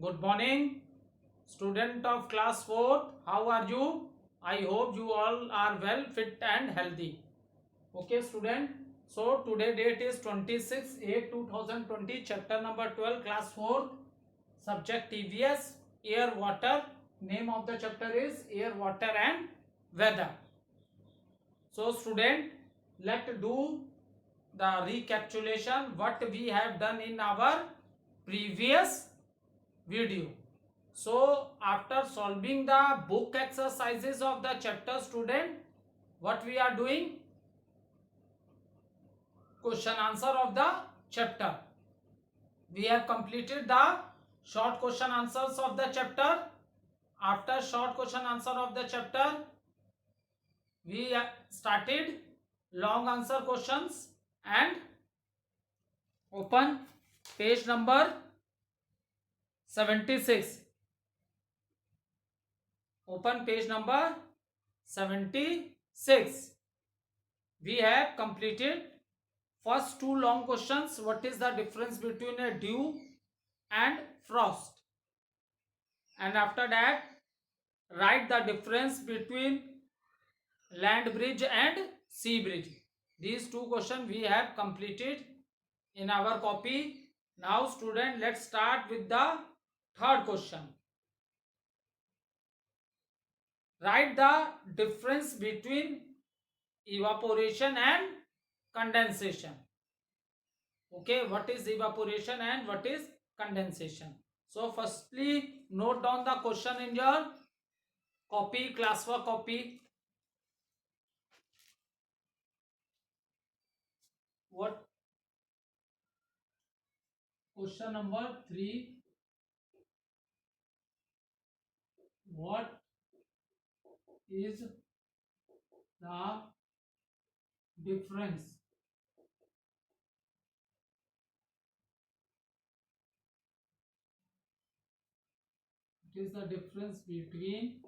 Good morning, student of class 4th. How are you? I hope you all are well, fit and healthy. Okay, student. So today date is 26/8/2020. Chapter number 12, class 4th. Subject TVS, air, water. Name of the chapter is air, water and weather. So student, let's do the recapitulation what we have done in our previous video. So after solving the book exercises of the chapter, student, what we are doing? Question answer of the chapter. We have completed the short question answers of the chapter. After short question answer of the chapter, we started long answer questions and open page number 76. Open page number 76. We have completed first two long questions. What is the difference between a dew and frost? And after that, write the difference between land bridge and sea bridge. These two questions we have completed in our copy. Now student, let's start with the third question. Write the difference between evaporation and condensation. Okay, what is evaporation and what is condensation? So firstly, note down the question in your copy, class work copy. What question number 3? What is the difference between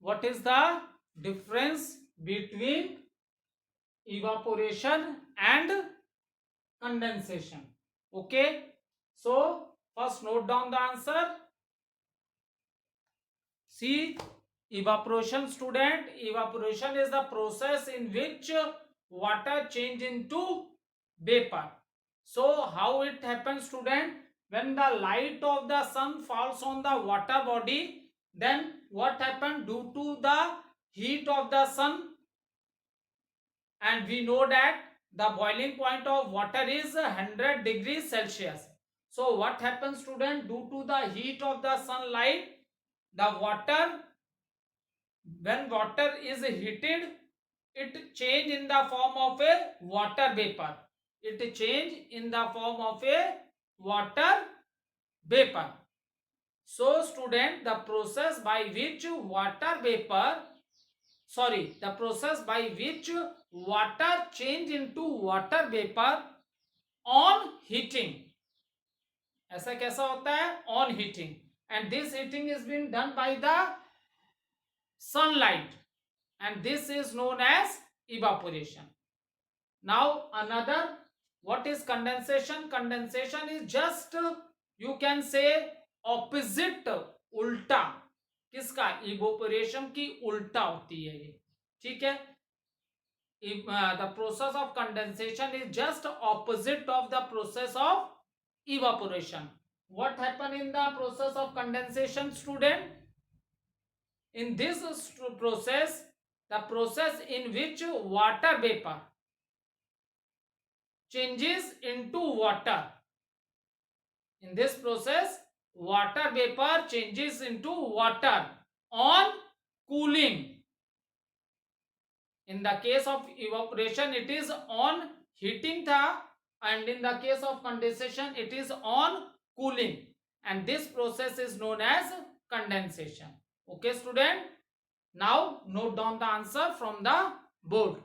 what is the difference between evaporation and condensation? Okay, so first note down the answer. See, evaporation, student, evaporation is the process in which water change into vapor. So how it happens, student? When the light of the sun falls on the water body, then what happens? Due to the heat of the sun, and we know that the boiling point of water is 100 degrees Celsius. So what happens, student? Due to the heat of the sunlight, the water, when water is heated, it change in the form of a water vapor. It change in the form of a water vapor. So student, the process by which water change into water vapor on heating. ऐसा कैसा होता है? On heating. And this heating is being done by the sunlight, and this is known as evaporation. Now another, what is condensation? Condensation is just, you can say, opposite, उल्टा. किसका? evaporation की उल्टा होती है ये. ठीक है? The process of condensation is just opposite of the process of evaporation. What happen in the process of condensation, student? In this process, the process in which water vapor changes into water. In this process, water vapor changes into water on cooling. In the case of evaporation, it is on heating tha, and in the case of condensation, it is on cooling. And this process is known as condensation. Okay, student. Now note down the answer from the board.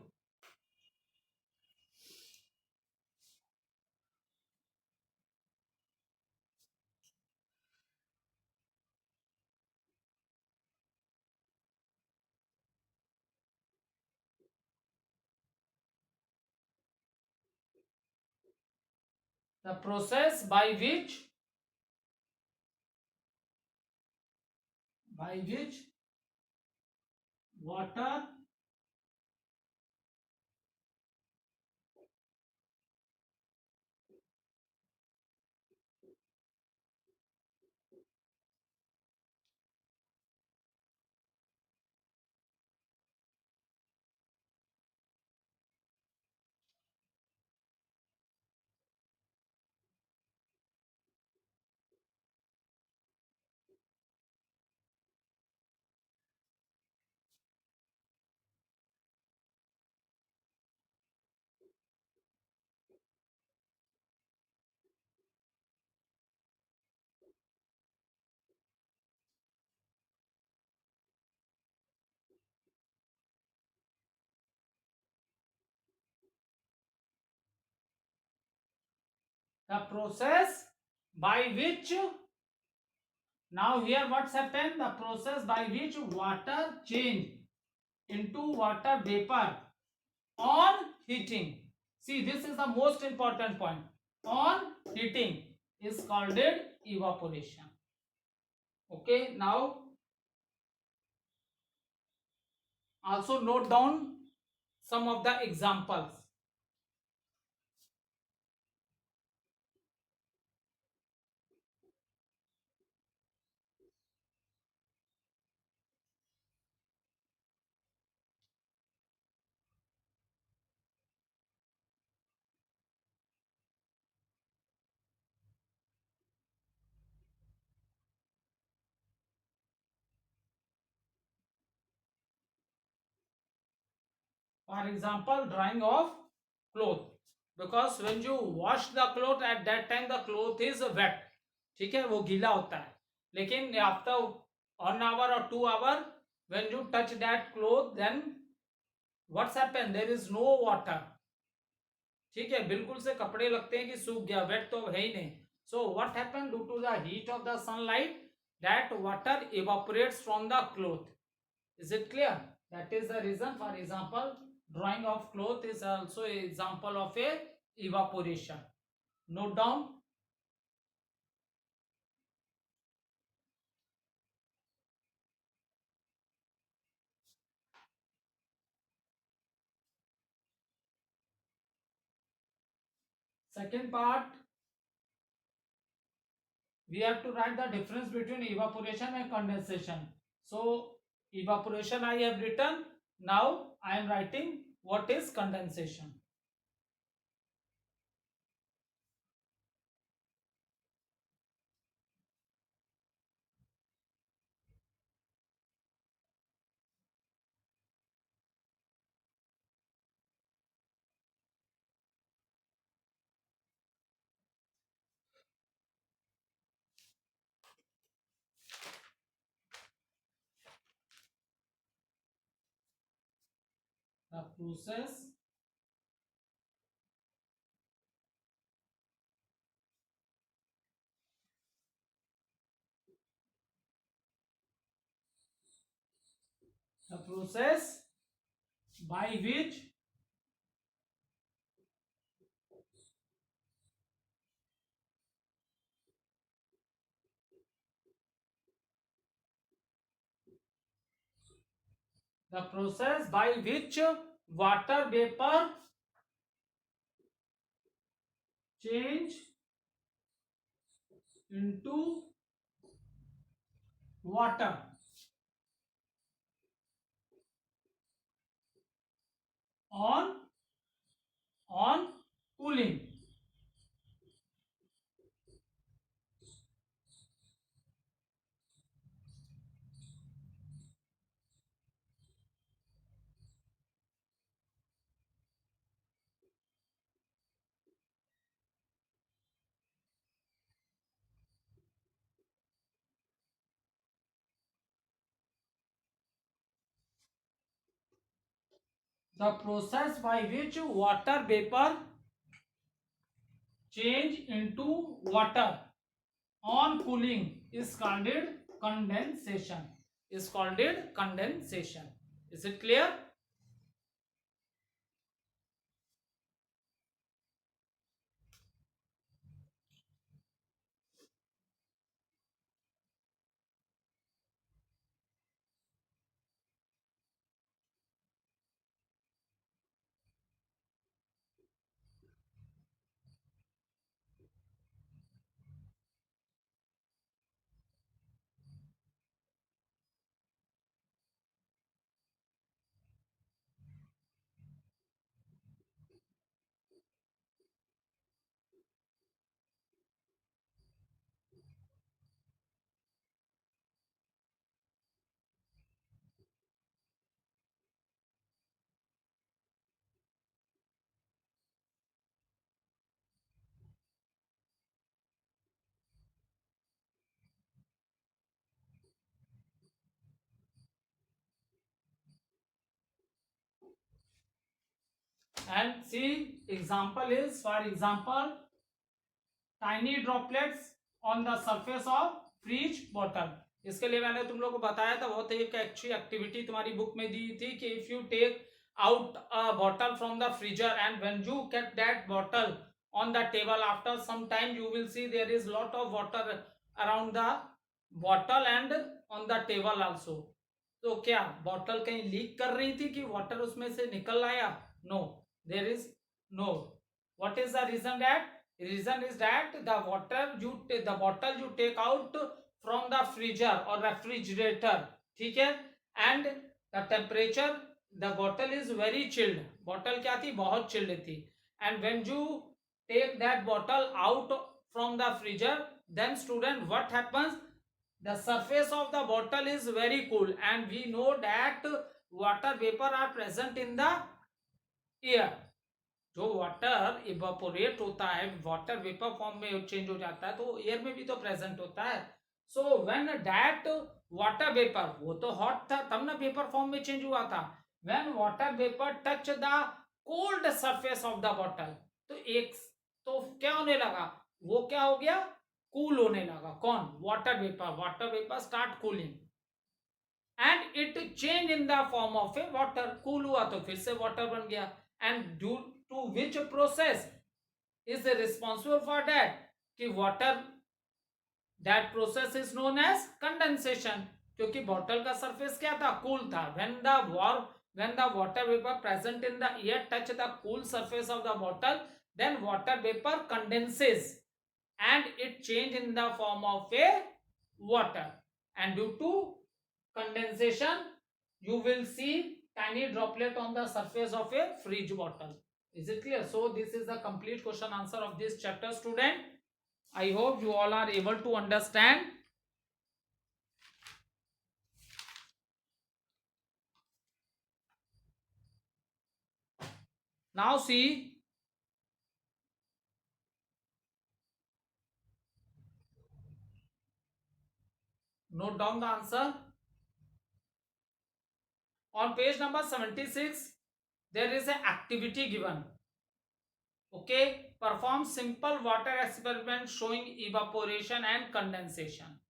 The process by which water the process by which now here what's happened, the process by which water change into water vapor on heating. See, this is the most important point. On heating is called it evaporation. Okay, now also note down some of the examples. For example, drying of cloth, because when you wash the cloth at that time the cloth is wet, ठीक है, वो गीला होता है. लेकिन after 1 hour or 2 hour when you touch that cloth, then what's happened, there is no water. ठीक है, बिल्कुल से कपड़े लगते हैं कि सूख गया, वेट तो है ही नहीं. So what happened, due to the heat of the sunlight, that water evaporates from the cloth. Is it clear? That is the reason. For example, drying of cloth is also an example of a evaporation. Note down. Second part, we have to write the difference between evaporation and condensation. So evaporation I have written. Now I am writing what is condensation. The process by which water vapor change into water on cooling. the process by which water vapor change into water on cooling is called condensation. Is called condensation. Is it clear? And see, example is, for example, tiny droplets on the surface of freeze bottle. इसके लिए मैंने तुम लोग को बताया था, बहुत एक अच्छी एक्टिविटी तुम्हारी बुक में दी थी कि if you take out a bottle from the freezer and when you kept that bottle on the table, after some time you will see there is lot of water around the bottle and on the table also. तो क्या bottle कहीं leak कर रही थी कि water उसमें से निकल आया? No, there is no. What is the reason? That reason is that the bottle you take out from the freezer or refrigerator, ठीक है, and the temperature, the bottle is very chilled. bottle क्या थी? बहुत chilled थी. and when you take that bottle out from the freezer, then student, what happens? The surface of the bottle is very cool and we know that water vapor are present in the air. जो water evaporate होता है, water vapour form में change हो जाता है, तो air में भी तो प्रेजेंट होता है. So when that water vapour, वो तो हॉट था तब ना वेपर फॉर्म में चेंज हुआ था. When water vapour touch the cold surface of the bottle, तो क्या होने लगा? वो क्या हो गया? कूल होने लगा. कौन? Water vapour. Water vapour start cooling and it change in the form of a water. Cool हुआ तो फिर से वाटर बन गया. And due to which process is responsible for that? कि water, that process is known as condensation. क्योंकि bottle का surface क्या था? कूल था. when the water vapor present in the air touch the cool surface of the bottle, then water vapor condenses and it change in the form of a water. And due to condensation, you will see tiny droplet on the surface of a fridge bottle. Is it clear? So this is the complete question answer of this chapter, student. I hope you all are able to understand. Now see, note down the answer. On page number 76, there is an activity given. Okay, perform simple water experiment showing evaporation and condensation.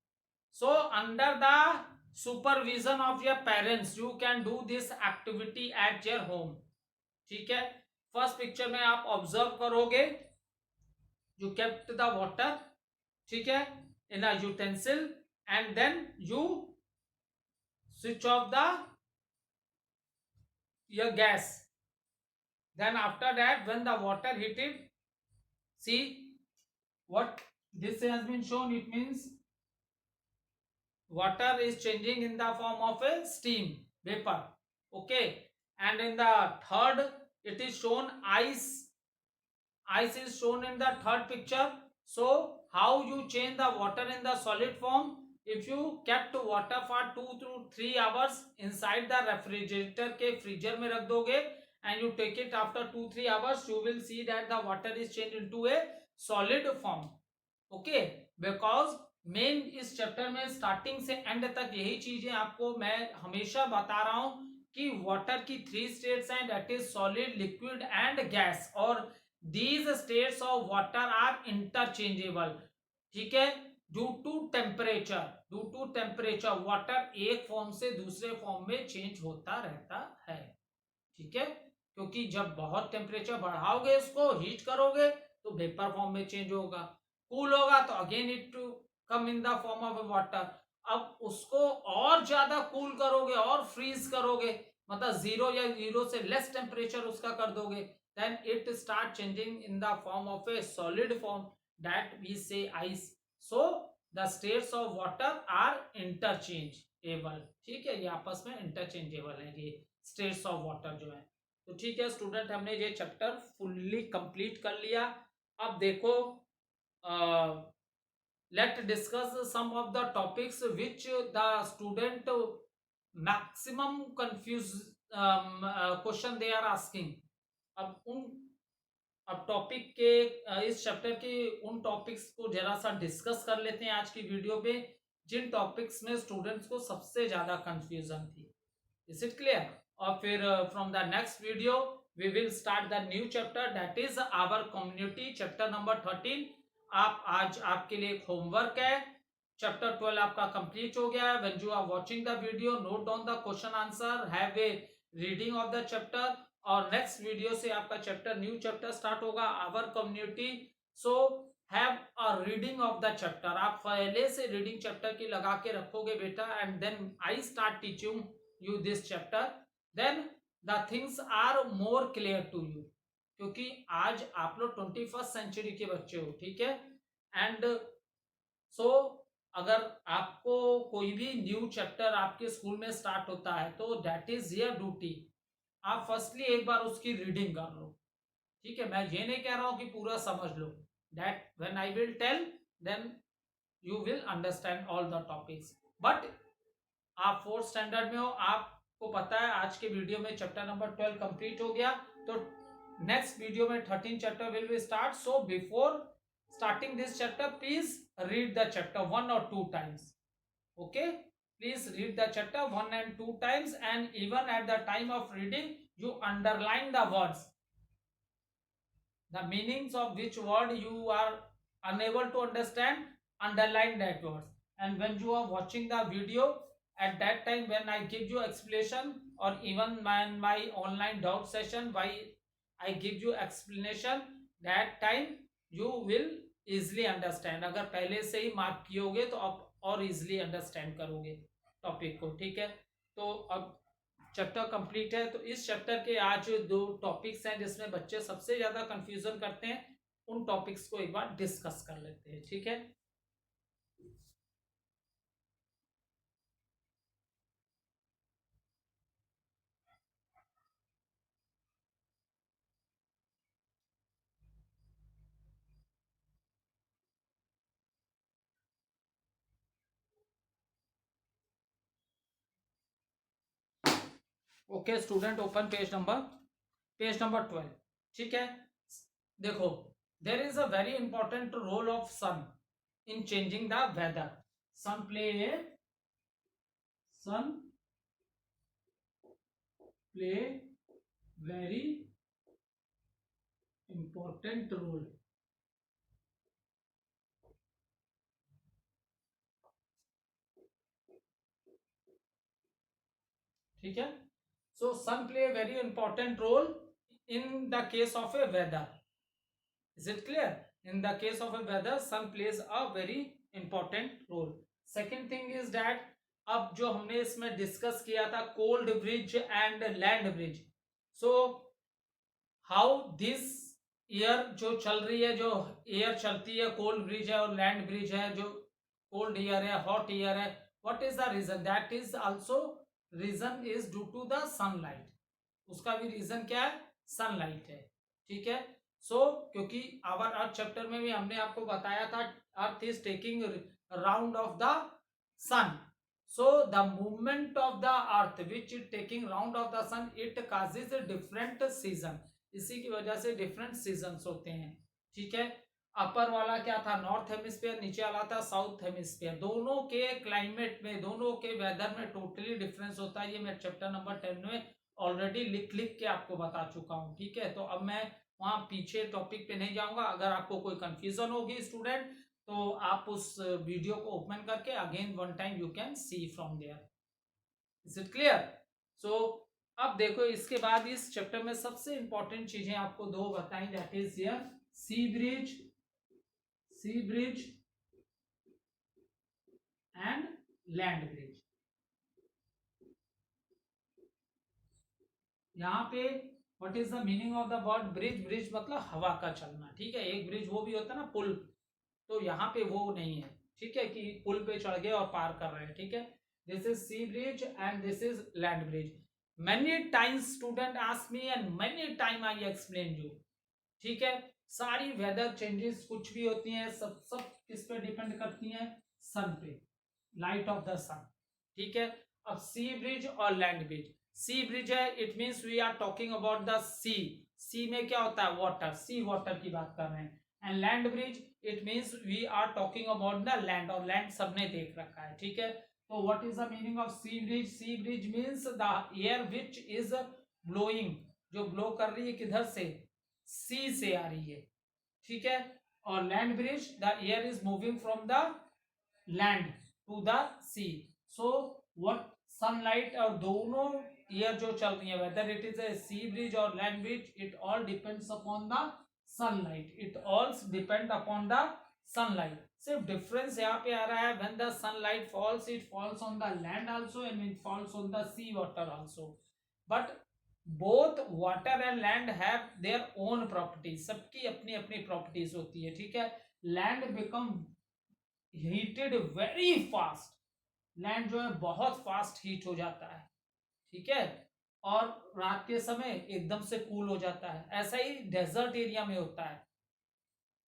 So under the supervision of your parents, you can do this activity at your home. ठीक है. First picture में आप observe करोगे, you kept the water, ठीक है, in a utensil and then you switch off the your gas. Then after that, when the water heated, see what this has been shown. It means water is changing in the form of a steam vapor. Okay, and in the third, it is shown ice. Ice is shown in the third picture. So how you change the water in the solid form? If you kept water for 2 to 3 hours inside the refrigerator के freezer में रख दोगे and you take it after 2-3 hours, you will see that the water is changed into a solid form. Okay, because main इस chapter में starting से and तक यही चीजें आपको मैं हमेशा बता रहा हूं कि वाटर की 3 स्टेट्स हैं, that is solid, liquid and gas, और these states of water are interchangeable, ठीक है। ड्यू टू टेम्परेचर वाटर एक फॉर्म से दूसरे फॉर्म में चेंज होता रहता है, ठीक है। क्योंकि जब बहुत टेम्परेचर बढ़ाओगे, इसको हीट करोगे तो वेपर फॉर्म में चेंज होगा, कूल होगा तो again it to come in the form of water. अब उसको और ज्यादा कूल करोगे और फ्रीज करोगे, मतलब जीरो या जीरो से लेस टेम्परेचर उसका कर दोगे, then it start changing in the form of a solid form, that we say ice. So the states of water are interchangeable, ठीक है, ये आपस में इंटरचेंजेबल है ये स्टेट्स ऑफ वाटर जो है। तो ठीक है स्टूडेंट, हमने ये चैप्टर फुल्ली कंप्लीट कर लिया। अब देखो, let discuss some of the topics which the student maximum confuse question they are asking. अब टॉपिक के इस चैप्टर के उन टॉपिक्स को जरा सा डिस्कस कर लेते हैं आज की वीडियो पे, जिन टॉपिक्स में स्टूडेंट्स को सबसे ज्यादा कंफ्यूजन थी। Is it clear? और फिर from the next video we will start the new chapter, that is our community, chapter number 13। आप आज आपके लिए एक होमवर्क है, चैप्टर 12 आपका कंप्लीट हो गया है। When you are watching the video, note down the question answer, have a reading of the chapter, और नेक्स्ट वीडियो से आपका चैप्टर न्यू चैप्टर स्टार्ट होगा, our community. So have a reading of the chapter, आप पहले से reading chapter की लगा के रखोगे बेटा, and then I start teaching you this chapter, then the things are more clear to you, क्योंकि आज आप लोग 21st सेंचुरी के बच्चे हो, ठीक है। एंड सो अगर आपको कोई भी न्यू चैप्टर आपके स्कूल में स्टार्ट होता है तो दैट इज योर ड्यूटी, आप फर्स्टली एक बार उसकी रीडिंग कर लो, ठीक है। मैं ये नहीं कह रहा हूं कि पूरा समझ लो, that when I will tell then you will understand all the topics. But आप 4th स्टैंडर्ड में हो, आपको पता है आज के वीडियो में चैप्टर नंबर 12 कंप्लीट हो गया, तो नेक्स्ट वीडियो में 13 chapter will be start. So before starting this chapter please read the chapter 1 or 2 times, okay, please read the chapter 1 and 2 times, and even at the time of reading you underline the words, the meanings of which word you are unable to understand, underline that words, and when you are watching the video, at that time when I give you explanation, or even my online doubt session why I give you explanation, that time you will easily understand। अगर पहले से ही mark किए होगे तो आप और easily understand करोगे topic को, ठीक है। तो अब चैप्टर कंप्लीट है, तो इस चैप्टर के आज 2 टॉपिक्स हैं जिसमें बच्चे सबसे ज्यादा कंफ्यूजन करते हैं, उन टॉपिक्स को एक बार डिस्कस कर लेते हैं, ठीक है। Okay student, open page number 12, ठीक है। देखो, there is a very important role of sun in changing the weather. Sun play very important role, ठीक है। So sun play very important role in the case of a weather, is it clear? In the case of a weather sun plays a very important role। second thing is that अब जो हमने इसमें discuss किया था cold bridge and land bridge, so how this air जो चल रही है, जो एयर चलती है, कोल्ड ब्रिज है और लैंड ब्रिज है, जो कोल्ड एयर है, हॉट एयर है, what is the reason? That is also reason is due to the sunlight, उसका भी रीजन क्या है? सनलाइट है, ठीक है। सो क्योंकि आवर अर्थ चैप्टर में भी हमने आपको बताया था earth is taking round of the sun, so the movement of the earth which is taking round of the sun it causes different season, इसी की वजह से डिफरेंट सीजन्स होते हैं, ठीक है। अपर वाला क्या था, नॉर्थ हेमिस्फीयर, नीचे वाला था साउथ हेमिस्फीयर। दोनों के क्लाइमेट में, दोनों के वेदर में टोटली डिफरेंस होता है। ये मैं चैप्टर नंबर 10 में ऑलरेडी लिख लिख के आपको बता चुका हूँ, ठीक है। तो अब मैं वहां पीछे टॉपिक पे नहीं जाऊंगा। अगर आपको कोई कंफ्यूजन होगी स्टूडेंट, तो आप उस वीडियो को ओपन करके again one time you can see from there. Is it clear? So अब देखो, इसके बाद इस चैप्टर में सबसे इंपॉर्टेंट चीजें आपको दो बताई, that is here sea breeze, sea breeze and land breeze. यहाँ पे what is the meaning of the word breeze? Breeze मतलब हवा का चलना, ठीक है। एक ब्रिज वो भी होता है ना, पुल, तो यहाँ पे वो नहीं है, ठीक है, कि पुल पे चढ़ गए और पार कर रहे हैं, ठीक है। This is sea breeze and this is land breeze. Many times student ask me and many time I explain you, ठीक है। सारी वेदर चेंजेस कुछ भी होती हैं, सब सब किस पे डिपेंड करती हैं? सन पे, लाइट ऑफ द सन, ठीक है। अब सी ब्रिज और लैंड ब्रिज। सी ब्रिज है, it means we are talking about the sea. Sea में क्या होता है? वाटर, सी वाटर की बात कर रहे हैं। And land breeze, it means we are talking about the land, और लैंड सबने देख रखा है, ठीक है। तो what is the meaning of sea breeze? Sea breeze means the air which is blowing, जो ब्लो कर रही है किधर से? सी से आ रही है, ठीक है। और land breeze, the air is moving from the land to the sea. So what, sunlight, और दोनों एयर जो चल रही है, whether it is a sea breeze और land breeze, it all depends upon the sunlight, it all depend upon the sunlight. सिर्फ difference यहाँ पे आ रहा है, when the sunlight falls, it falls on the land also and it falls on the C water also, but both water and land have their own properties, सबकी अपनी अपनी properties होती है, ठीक है। Land become heated very fast, land जो है बहुत फास्ट हीट हो जाता है, ठीक है। और रात के समय एकदम से कूल हो जाता है। ऐसा ही डेजर्ट एरिया में होता है,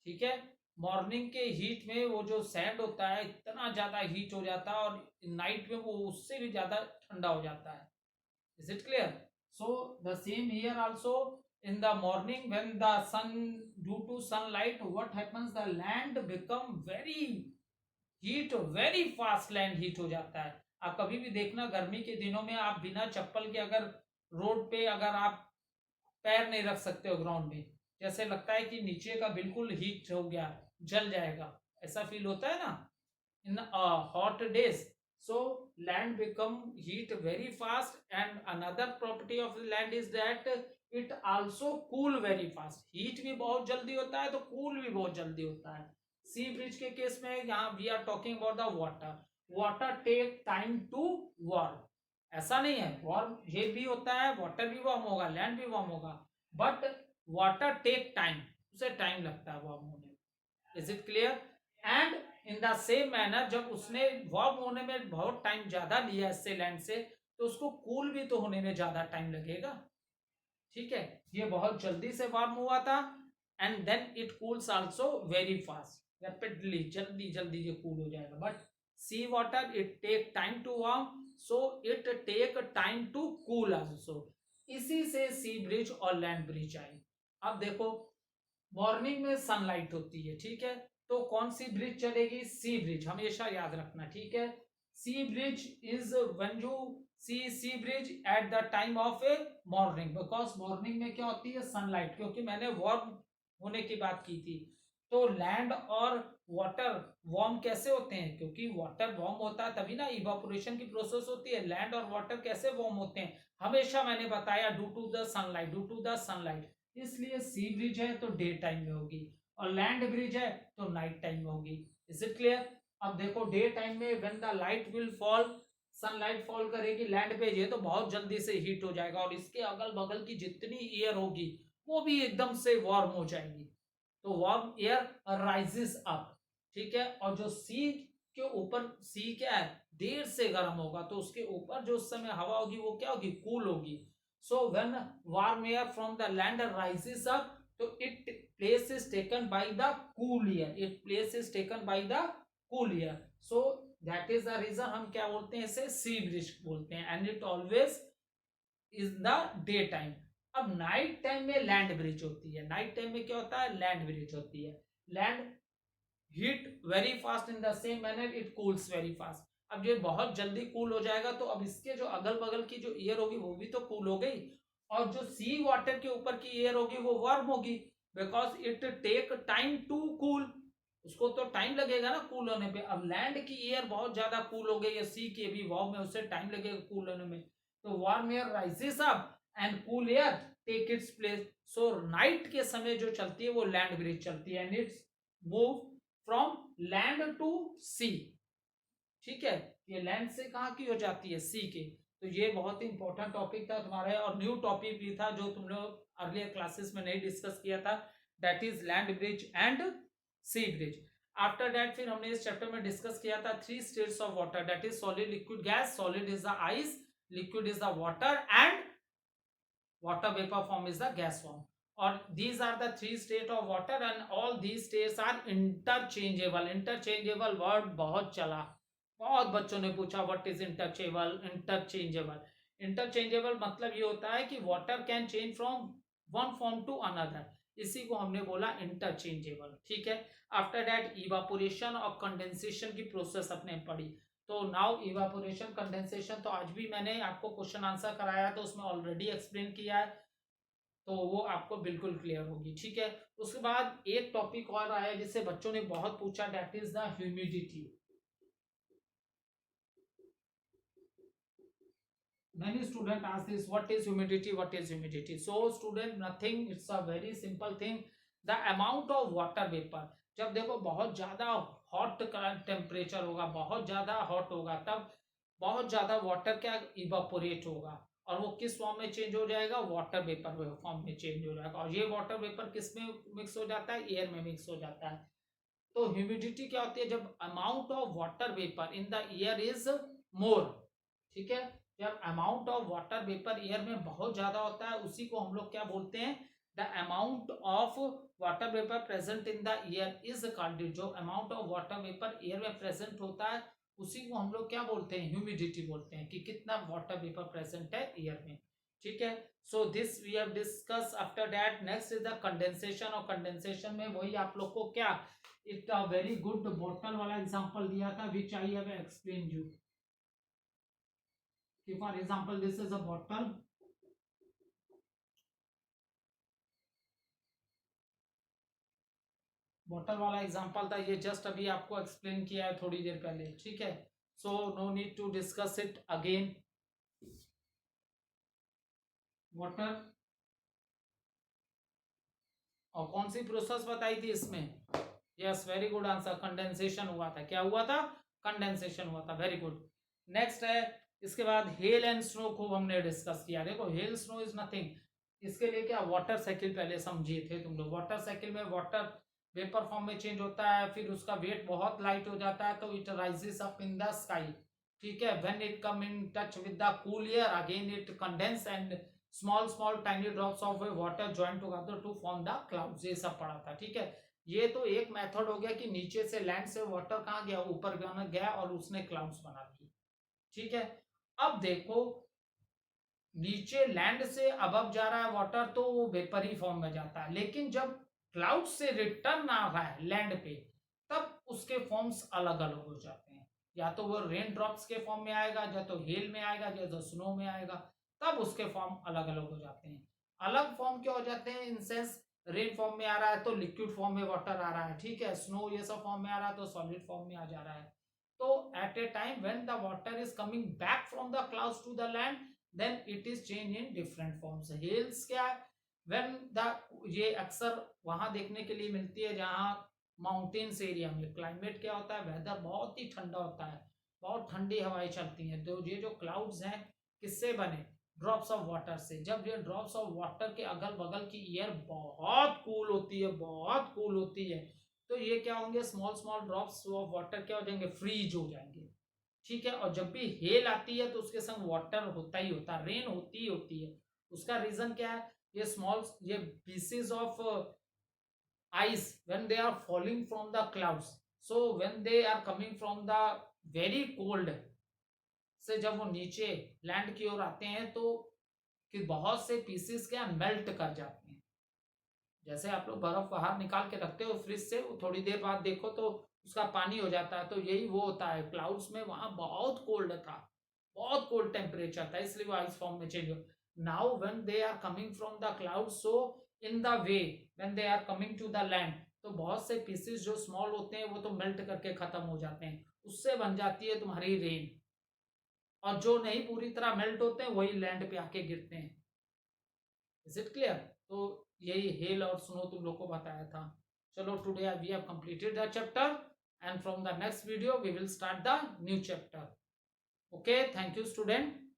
ठीक है। मॉर्निंग के हीट में वो जो सैंड होता है इतना ज्यादा हीट हो जाता है, और नाइट में वो उससे भी ज्यादा ठंडा हो जाता है। Is it clear? So the same here also, in the morning when the sun, due to sunlight, what happens, the land become very heat, very fast land heat हो जाता है। आप कभी भी देखना, गर्मी के दिनों में आप बिना चप्पल के अगर रोड पे अगर आप पैर नहीं रख सकते हो ग्राउंड में, जैसे लगता है कि नीचे का बिल्कुल हीट हो गया, जल जाएगा, ऐसा फील होता है ना in hot days. So land become heat very fast, and another property of land is that it also cool very fast. Heat भी बहुत जल्दी होता है तो कूल भी बहुत जल्दी होता है। सी ब्रिज के केस में यहाँ we are talking about the water, water take time to warm. ऐसा नहीं है, वार्म ये भी होता है, वाटर भी वार्म होगा, लैंड भी वार्म होगा, बट वाटर टेक टाइम, उसे टाइम लगता है वार्म होने में। Is it clear? And in the same manner, जब उसने वार्म होने में बहुत टाइम ज्यादा लिया इससे लैंड से, तो उसको कूल भी तो होने में ज्यादा टाइम लगेगा, ठीक है। ये बहुत जल्दी से वार्म हुआ था, and then it cools also very fast, rapidly, जल्दी जल्दी ये कूल हो जाएगा। But sea water it take time to warm, so it take time to cool also. इसी से सी ब्रिज और लैंड ब्रिज आई। अब देखो, मॉर्निंग में सनलाइट होती है, ठीक है, तो कौन सी ब्रिज चलेगी? सी ब्रिज, हमेशा याद रखना, ठीक है। Sea breeze is when you sea breeze at the time of a morning, because morning में क्या होती है? सनलाइट, क्योंकि मैंने वार्म होने की बात की थी। तो लैंड और वाटर वार्म कैसे होते हैं? क्योंकि वाटर वार्म होता है तभी ना इवापोरेशन की प्रोसेस होती है। लैंड और वाटर कैसे वार्म होते हैं? हमेशा मैंने बताया, due to the sunlight, due to the sunlight. इसलिए सी ब्रिज है तो डे टाइम में होगी, और लैंड ब्रिज है तो नाइट टाइम में होगी। Is it clear? अब देखो, डे टाइम में when the light will fall, sunlight fall करेगी लैंड पे, ये तो बहुत जल्दी से हीट हो जाएगा, और इसके अगल बगल की जितनी एयर होगी वो भी एकदम से वार्म हो जाएगी। तो वार्म एयर राइजेस अप, ठीक है। और जो सी के ऊपर, सी क्या है? देर से गर्म होगा, तो उसके ऊपर जो उस समय हवा होगी वो क्या होगी? कूल होगी। So when warm air from the land rises up, तो it place is taken by the cool air, it place is taken by the cool air. So that is the reason हम क्या बोलते हैं? इसे sea breeze बोलते हैं, and it always is the day time. अब night time में land breeze होती है। नाइट टाइम में क्या होता है? लैंड ब्रिज होती है। Land heat very fast, in the same manner it cools very fast. अब ये बहुत जल्दी कूल हो जाएगा, तो अब इसके जो अगल बगल की जो एयर होगी वो भी तो कूल हो गई, और जो सी वाटर के ऊपर की एयर होगी वो वार्म होगी, because it take time to cool, उसको तो टाइम लगेगा ना कूल होने पे। अब लैंड की एयर बहुत ज्यादा कूल हो गई है, सी के भी वार्म में, उससे टाइम लगेगा कूल होने में, तो warm air rises up and cool air take its place. So night के समय जो चलती है वो लैंड ब्रिज चलती है, and it's move from land to sea. ठीक है, ये लैंड से कहाँ की हो जाती है, सी के। तो ये बहुत ही इंपॉर्टेंट टॉपिक था तुम्हारा, और न्यू टॉपिक भी था जो तुम लोग अर्लियर क्लासेस में नहीं डिस्कस किया था, that is land breeze and sea breeze. After that फिर हमने इस चैप्टर में डिस्कस किया था three states of water, that is solid, liquid, gas. Solid is the ice, liquid is the water, and water vapor form is the gas form. Or these are the three state of water, and all these states are interchangeable. Interchangeable word बहुत चला, बहुत बच्चों ने पूछा what is interchangeable, interchangeable. Interchangeable मतलब ये होता है कि water can change from one form to another, इसी को हमने बोला इंटरचेंजेबल। ठीक है, आफ्टर दैट इवापोरेशन और कंडेंसेशन की प्रोसेस अपने पढ़ी। तो नाउ इवापोरेशन कंडेंसेशन तो आज भी मैंने आपको क्वेश्चन आंसर कराया, तो उसमें ऑलरेडी एक्सप्लेन किया है, तो वो आपको बिल्कुल क्लियर होगी। ठीक है, उसके बाद एक टॉपिक और आया जिससे बच्चों ने बहुत पूछा, that is the humidity. Many student ask this, what is humidity, what is humidity? So student, nothing, it's a very simple thing, the amount of water vapor। जब देखो बहुत ज्यादा हॉट टेम्परेचर होगा, बहुत ज्यादा हॉट होगा, तब बहुत ज्यादा वाटर क्या इवापोरेट होगा, और वो किस फॉर्म में चेंज हो जाएगा, वाटर वेपर फॉर्म में चेंज हो जाएगा, और ये वाटर वेपर किस में मिक्स हो जाता है, एयर में मिक्स हो जाता है। तो ह्यूमिडिटी क्या होती है, जब amount of water vapour in the air is more. ठीक है, जब amount of water vapour air में बहुत ज्यादा होता है, उसी को हम लोग क्या बोलते हैं, the amount of water vapour present in the air is called, जो amount of water vapour air में प्रेजेंट होता है उसी को हम लोग क्या बोलते हैं, ह्यूमिडिटी बोलते हैं, कि कितना वाटर वेपर प्रेजेंट है एयर में। ठीक है, so this we have discuss. After that next is the condensation, और कंडेंसेशन में वही आप लोग को क्या, एक वेरी गुड बॉटल वाला एग्जांपल दिया था, which I have explain you, कि for example this is a bottle, bottle वाला एग्जांपल था ये, जस्ट अभी आपको एक्सप्लेन किया है थोड़ी देर पहले। ठीक है, so no need to discuss it again. Water, और कौन सी प्रोसेस बताई थी इसमें, yes very good answer, condensation हुआ था। क्या हुआ था, कंडेंसेशन हुआ था, वेरी गुड। नेक्स्ट है, इसके बाद हेल एंड स्नो को हमने डिस्कस किया। देखो हेल स्नो इज नथिंग, इसके लिए क्या वाटर साइकिल पहले समझिए थे तुम लोग। वाटर साइकिल में वाटर वेपर फॉर्म में चेंज होता है, फिर उसका वेट बहुत लाइट हो जाता है, तो it rises up in the sky. ठीक है, when it come in touch with the cool air, again it condense and small small tiny drops of water join together to form the clouds, ये सब पढ़ा था। ठीक है, ये तो एक मेथड हो गया कि नीचे से लैंड से वाटर कहाँ गया, ऊपर गया और उसने क्लाउड्स बना दिए। ठीक है, अब देखो नीचे लैंड से अबव जा रहा है वाटर, तो वो वेपरी फॉर्म में जाता है, लेकिन जब क्लाउड से रिटर्न आ रहा है लैंड पे, तब उसके फॉर्म्स अलग अलग हो जाते हैं। या तो वो रेन ड्रॉप्स के फॉर्म में आएगा, या तो हेल में आएगा, या तो स्नो में आएगा, तब उसके फॉर्म अलग अलग हो जाते हैं। अलग फॉर्म क्या हो जाते हैं, इन सेंस रेन फॉर्म में आ रहा है तो लिक्विड फॉर्म में वाटर आ रहा है। ठीक है, स्नो ये सब फॉर्म में आ रहा है तो सॉलिड फॉर्म में आ जा रहा है। तो at a time when the water is coming back from the clouds to the land, then it is changed in different forms। hills क्या है, when the, ये अक्सर वहां देखने के लिए मिलती है जहां माउंटेन्स एरिया में क्लाइमेट क्या होता है, वेदर बहुत ही ठंडा होता है, बहुत ठंडी हवाएं चलती हैं। तो ये जो क्लाउड्स हैं किससे बने, ड्रॉप्स ऑफ वाटर से। जब ये ड्रॉप्स ऑफ वाटर के अगल बगल की एयर बहुत कूल होती है, बहुत कूल होती है, तो ये क्या होंगे, small small drops of water क्या हो जाएंगे, फ्रीज हो जाएंगे। ठीक है, और जब भी हेल आती है तो उसके संग वाटर होता ही होता है, रेन होती ही होती है। उसका रीजन क्या है, ये स्मॉल, ये pieces of ice when they are falling from the clouds, so when they are coming from the very cold से, जब वो नीचे लैंड की ओर आते हैं तो कि बहुत से पीसेस क्या मेल्ट कर जाते हैं। जैसे आप लोग बर्फ बाहर निकाल के रखते हो फ्रिज से, वो थोड़ी देर बाद देखो तो उसका पानी हो जाता है, तो यही वो होता है क्लाउड्स में। वहां बहुत कोल्ड था, बहुत कोल्ड टेम्परेचर था, इसलिए वो आइस फॉर्म में चेंज हो। Now when they are coming from the cloud, so in the way when they are coming to the land, तो बहुत से पीसेस जो स्मॉल होते हैं वो तो मेल्ट करके खत्म हो जाते हैं, उससे बन जाती है तुम्हारी रेन। और जो नहीं पूरी तरह मेल्ट होते हैं वही लैंड पे आके गिरते हैं। Is it clear? तो यही हेल और स्नो तुम लोग को बताया था। चलो, today we have completed the chapter, and from the next video we will start the new chapter. Okay, thank you student.